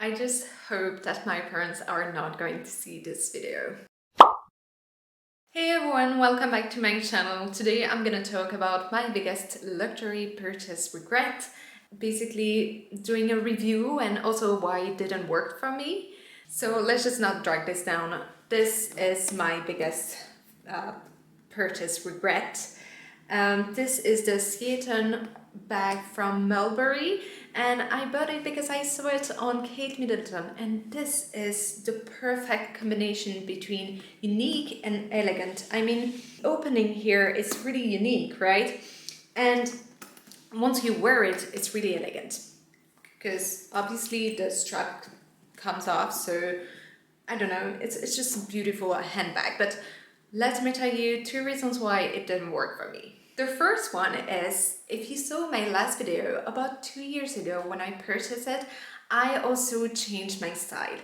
I just hope that my parents are not going to see this video. Hey everyone, welcome back to my channel. Today I'm gonna talk about my biggest luxury purchase regret. Basically doing a review and also why it didn't work for me. So let's just not drag this down. This is my biggest purchase regret. This is the Seaton bag from Mulberry, and I bought it because I saw it on Kate Middleton, and this is the perfect combination between unique and elegant. I mean, opening here is really unique, right? And once you wear it, it's really elegant because obviously the strap comes off, so I don't know, it's just a beautiful handbag. But let me tell you 2 reasons why it didn't work for me. The first one is, if you saw my last video about 2 years ago when I purchased it, I also changed my style.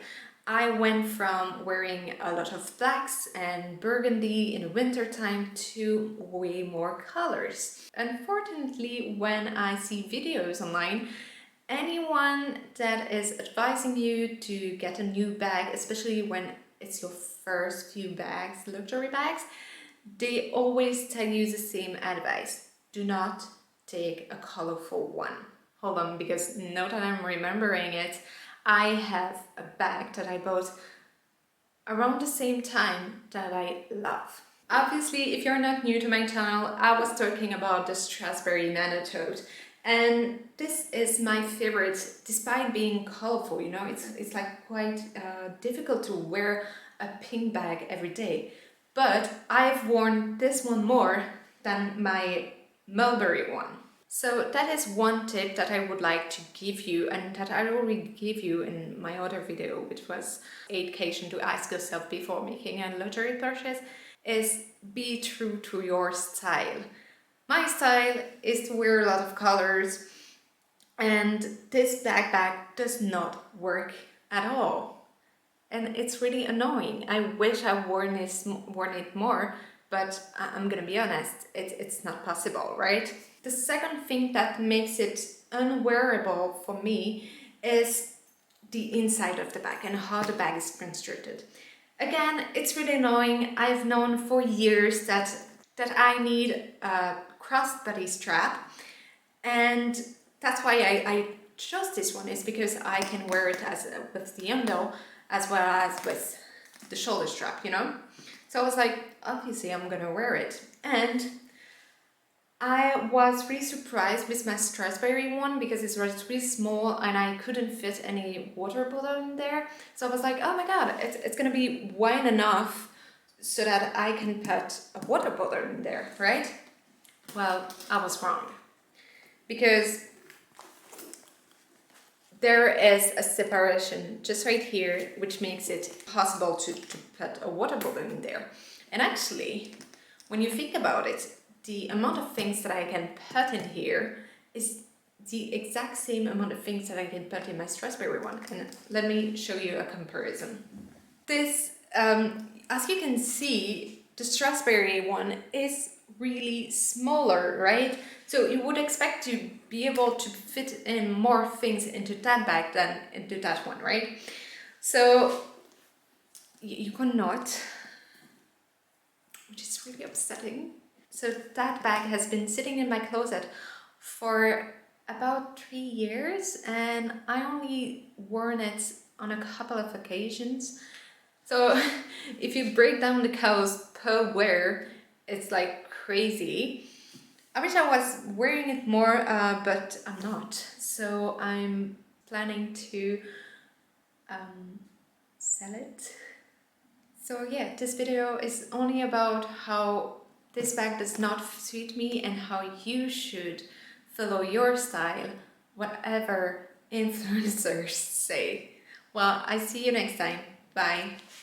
I went from wearing a lot of blacks and burgundy in the winter time to way more colors. Unfortunately, when I see videos online, anyone that is advising you to get a new bag, especially when it's your first few bags, luxury bags, they always tell you the same advice. Do not take a colorful one. Hold on, because now that I'm remembering it, I have a bag that I bought around the same time that I love. Obviously, if you're not new to my channel, I was talking about the Strasbourg Nano Tote. And this is my favorite, despite being colorful, you know, it's like quite difficult to wear a pink bag every day. But I've worn this one more than my Mulberry one. So that is one tip that I would like to give you, and that I already gave you in my other video, which was 8 questions to ask yourself before making a luxury purchase, is be true to your style. My style is to wear a lot of colors, and this backpack does not work at all. And it's really annoying. I wish I worn it more, but I'm gonna be honest, it's not possible, right? The second thing that makes it unwearable for me is the inside of the bag and how the bag is constructed. Again, it's really annoying. I've known for years that I need a crossbody strap, and that's why I chose this one, is because I can wear it as with the unders as well as with the shoulder strap, you know? So I was like, obviously I'm gonna wear it. And I was really surprised with my Strasbourg one because it was really small and I couldn't fit any water bottle in there. So I was like, oh my god, it's gonna be wide enough so that I can put a water bottle in there, right? Well, I was wrong. Because there is a separation just right here, which makes it possible to put a water bottle in there. And actually, when you think about it, the amount of things that I can put in here is the exact same amount of things that I can put in my Strasbourg one. And let me show you a comparison. This, as you can see, the Strasbourg one is really smaller, right? So you would expect to be able to fit in more things into that bag than into that one, right? So you cannot, which is really upsetting. So that bag has been sitting in my closet for about 3 years, and I only worn it on a couple of occasions. So if you break down the cost per wear, it's like crazy. I wish I was wearing it more, but I'm not. So I'm planning to sell it. So yeah, this video is only about how this bag does not suit me and how you should follow your style, whatever influencers say. Well, I see you next time. Bye.